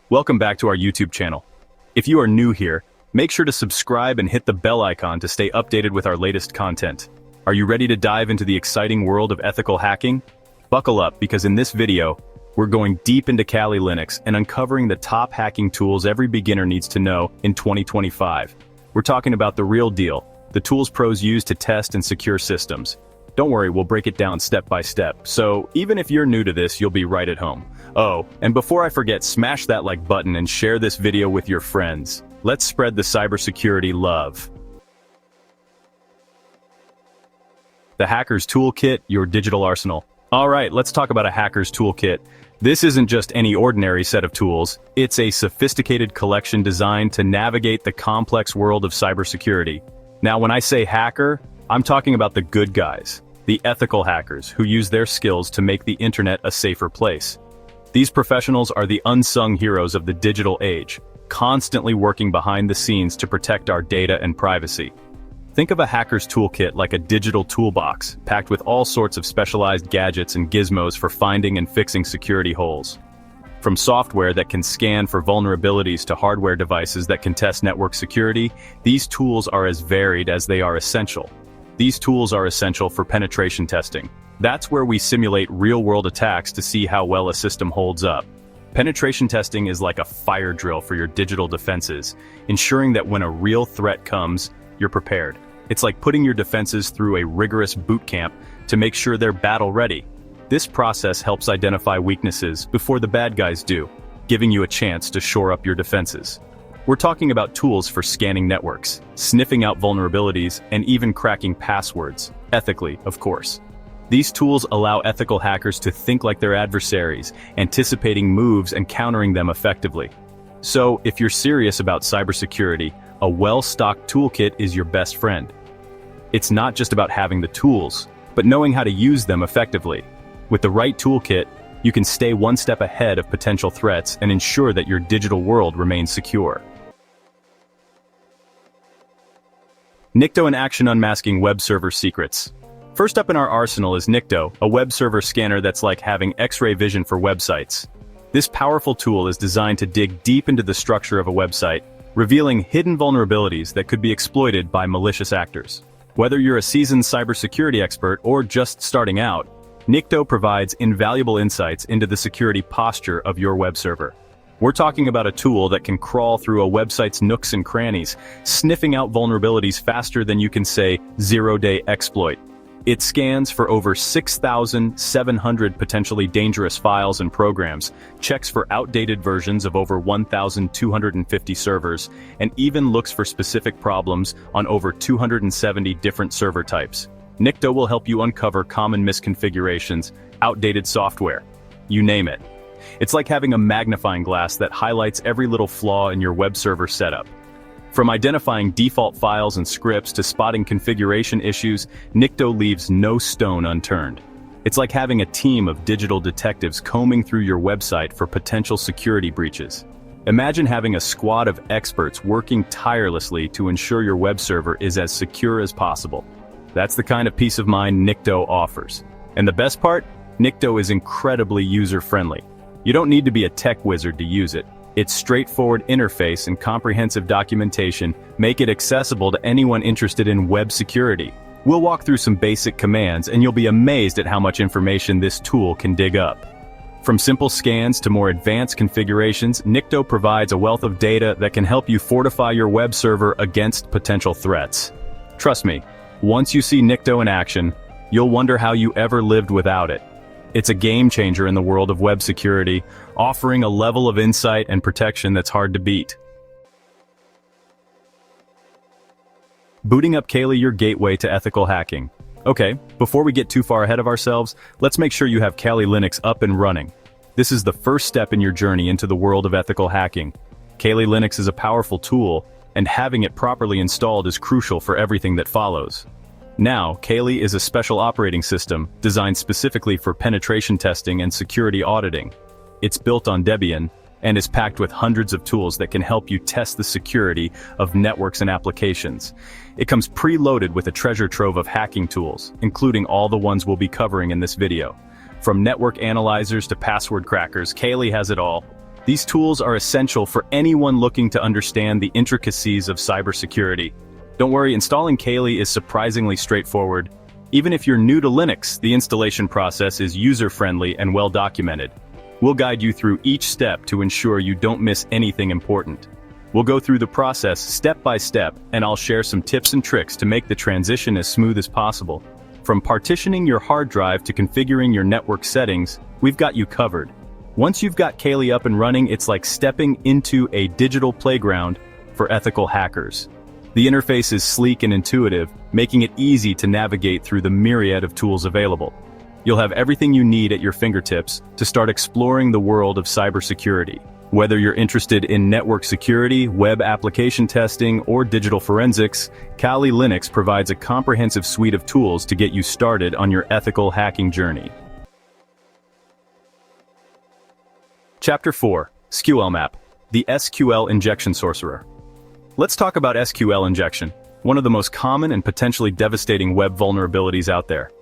Welcome back to our YouTube channel. If you are new here, make sure to subscribe and hit the bell icon to stay updated with our latest content. Are you ready to dive into the exciting world of ethical hacking? Buckle up, because in this video, we're going deep into Kali Linux and uncovering the top hacking tools every beginner needs to know in 2025. We're talking about the real deal, the tools pros use to test and secure systems. Don't worry, we'll break it down step by step, so even if you're new to this, you'll be right at home. Oh, and before I forget, smash that like button and share this video with your friends. Let's spread the cybersecurity love. The Hacker's Toolkit, your digital arsenal. Alright, let's talk about a hacker's toolkit. This isn't just any ordinary set of tools, it's a sophisticated collection designed to navigate the complex world of cybersecurity. Now, when I say hacker, I'm talking about the good guys, the ethical hackers who use their skills to make the internet a safer place. These professionals are the unsung heroes of the digital age, constantly working behind the scenes to protect our data and privacy. Think of a hacker's toolkit like a digital toolbox, packed with all sorts of specialized gadgets and gizmos for finding and fixing security holes. From software that can scan for vulnerabilities to hardware devices that can test network security, these tools are as varied as they are essential. These tools are essential for penetration testing. That's where we simulate real-world attacks to see how well a system holds up. Penetration testing is like a fire drill for your digital defenses, ensuring that when a real threat comes, you're prepared. It's like putting your defenses through a rigorous boot camp to make sure they're battle-ready. This process helps identify weaknesses before the bad guys do, giving you a chance to shore up your defenses. We're talking about tools for scanning networks, sniffing out vulnerabilities, and even cracking passwords, ethically, of course. These tools allow ethical hackers to think like their adversaries, anticipating moves and countering them effectively. So, if you're serious about cybersecurity, a well-stocked toolkit is your best friend. It's not just about having the tools, but knowing how to use them effectively. With the right toolkit, you can stay one step ahead of potential threats and ensure that your digital world remains secure. Nikto in action, unmasking web server secrets. First up in our arsenal is Nikto, a web server scanner that's like having X-ray vision for websites. This powerful tool is designed to dig deep into the structure of a website, revealing hidden vulnerabilities that could be exploited by malicious actors. Whether you're a seasoned cybersecurity expert or just starting out, Nikto provides invaluable insights into the security posture of your web server. We're talking about a tool that can crawl through a website's nooks and crannies, sniffing out vulnerabilities faster than you can say zero-day exploit. It scans for over 6,700 potentially dangerous files and programs, checks for outdated versions of over 1,250 servers, and even looks for specific problems on over 270 different server types. Nikto will help you uncover common misconfigurations, outdated software, you name it. It's like having a magnifying glass that highlights every little flaw in your web server setup. From identifying default files and scripts to spotting configuration issues, Nikto leaves no stone unturned. It's like having a team of digital detectives combing through your website for potential security breaches. Imagine having a squad of experts working tirelessly to ensure your web server is as secure as possible. That's the kind of peace of mind Nikto offers. And the best part? Nikto is incredibly user-friendly. You don't need to be a tech wizard to use it. Its straightforward interface and comprehensive documentation make it accessible to anyone interested in web security. We'll walk through some basic commands and you'll be amazed at how much information this tool can dig up. From simple scans to more advanced configurations, Nikto provides a wealth of data that can help you fortify your web server against potential threats. Trust me, once you see Nikto in action, you'll wonder how you ever lived without it. It's a game changer in the world of web security, offering a level of insight and protection that's hard to beat. Booting up Kali, your gateway to ethical hacking. Okay, before we get too far ahead of ourselves, let's make sure you have Kali Linux up and running. This is the first step in your journey into the world of ethical hacking. Kali Linux is a powerful tool, and having it properly installed is crucial for everything that follows. Now, Kali is a special operating system designed specifically for penetration testing and security auditing. It's built on Debian and is packed with hundreds of tools that can help you test the security of networks and applications. It comes preloaded with a treasure trove of hacking tools, including all the ones we'll be covering in this video. From network analyzers to password crackers, Kali has it all. These tools are essential for anyone looking to understand the intricacies of cybersecurity. Don't worry, installing Kali is surprisingly straightforward. Even if you're new to Linux, the installation process is user-friendly and well-documented. We'll guide you through each step to ensure you don't miss anything important. We'll go through the process step by step, and I'll share some tips and tricks to make the transition as smooth as possible. From partitioning your hard drive to configuring your network settings, we've got you covered. Once you've got Kali up and running, it's like stepping into a digital playground for ethical hackers. The interface is sleek and intuitive, making it easy to navigate through the myriad of tools available. You'll have everything you need at your fingertips to start exploring the world of cybersecurity. Whether you're interested in network security, web application testing, or digital forensics, Kali Linux provides a comprehensive suite of tools to get you started on your ethical hacking journey. Chapter 4. SQL Map, the SQL Injection Sorcerer. Let's talk about SQL injection, one of the most common and potentially devastating web vulnerabilities out there.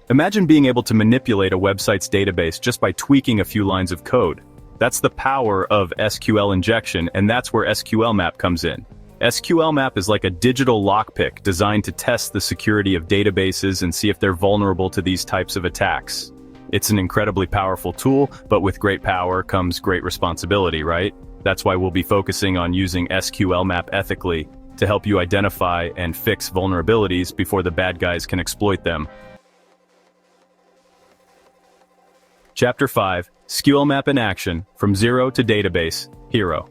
Imagine being able to manipulate a website's database just by tweaking a few lines of code. That's the power of SQL injection, and that's where SQL Map comes in. SQL Map is like a digital lockpick designed to test the security of databases and see if they're vulnerable to these types of attacks. It's an incredibly powerful tool, but with great power comes great responsibility, right? That's why we'll be focusing on using SQL Map ethically to help you identify and fix vulnerabilities before the bad guys can exploit them. Chapter 5. SQL Map in action, from zero to database, hero.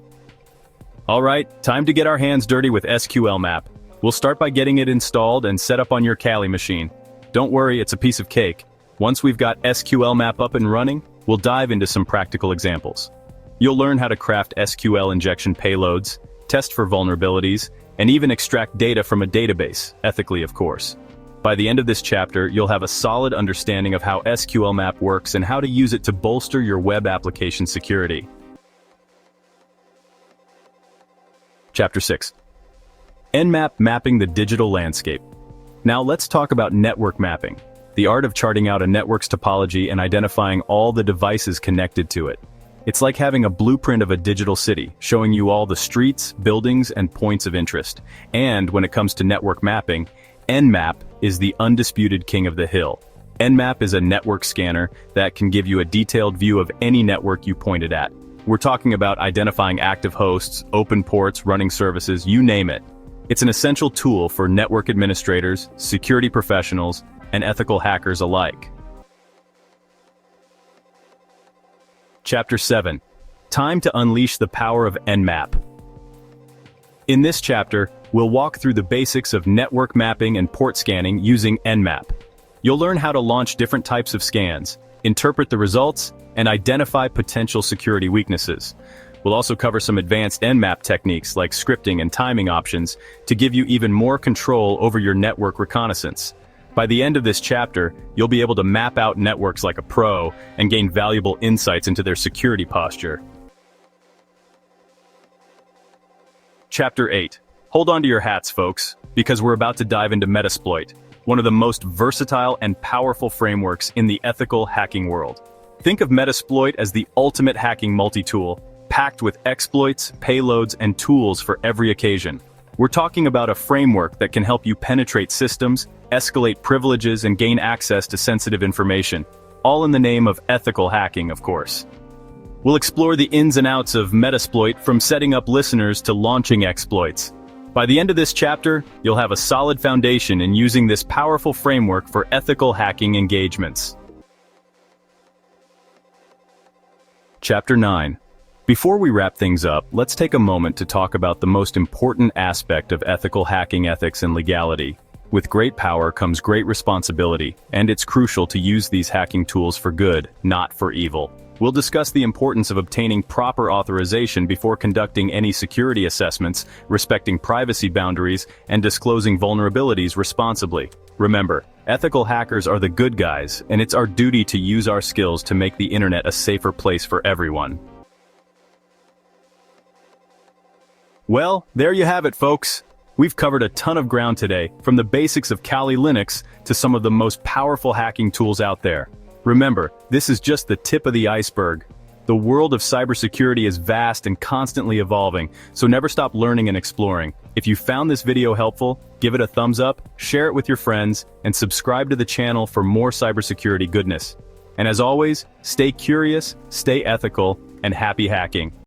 Alright, time to get our hands dirty with SQL Map. We'll start by getting it installed and set up on your Kali machine. Don't worry, it's a piece of cake. Once we've got SQL Map up and running, we'll dive into some practical examples. You'll learn how to craft SQL injection payloads, test for vulnerabilities, and even extract data from a database, ethically of course. By the end of this chapter, you'll have a solid understanding of how SQL Map works and how to use it to bolster your web application security. Chapter 6. Nmap mapping the digital landscape. Now let's talk about network mapping, the art of charting out a network's topology and identifying all the devices connected to it. It's like having a blueprint of a digital city, showing you all the streets, buildings, and points of interest. And when it comes to network mapping, Nmap is the undisputed king of the hill. Nmap is a network scanner that can give you a detailed view of any network you pointed at. We're talking about identifying active hosts, open ports, running services, you name it. It's an essential tool for network administrators, security professionals, and ethical hackers alike. Chapter 7. Time to unleash the power of Nmap. In this chapter, we'll walk through the basics of network mapping and port scanning using Nmap. You'll learn how to launch different types of scans, interpret the results, and identify potential security weaknesses. We'll also cover some advanced Nmap techniques like scripting and timing options to give you even more control over your network reconnaissance. By the end of this chapter, you'll be able to map out networks like a pro and gain valuable insights into their security posture. Chapter 8. Hold on to your hats, folks, because we're about to dive into Metasploit, one of the most versatile and powerful frameworks in the ethical hacking world. Think of Metasploit as the ultimate hacking multi-tool, packed with exploits, payloads, and tools for every occasion. We're talking about a framework that can help you penetrate systems, escalate privileges, and gain access to sensitive information, all in the name of ethical hacking, of course. We'll explore the ins and outs of Metasploit, from setting up listeners to launching exploits. By the end of this chapter, you'll have a solid foundation in using this powerful framework for ethical hacking engagements. Chapter 9. Before we wrap things up, let's take a moment to talk about the most important aspect of ethical hacking ethics and legality. With great power comes great responsibility, and it's crucial to use these hacking tools for good, not for evil. We'll discuss the importance of obtaining proper authorization before conducting any security assessments, respecting privacy boundaries, and disclosing vulnerabilities responsibly. Remember, ethical hackers are the good guys, and it's our duty to use our skills to make the internet a safer place for everyone. Well, there you have it, folks. We've covered a ton of ground today, from the basics of Kali Linux to some of the most powerful hacking tools out there. Remember, this is just the tip of the iceberg. The world of cybersecurity is vast and constantly evolving, so never stop learning and exploring. If you found this video helpful, give it a thumbs up, share it with your friends, and subscribe to the channel for more cybersecurity goodness. And as always, stay curious, stay ethical, and happy hacking.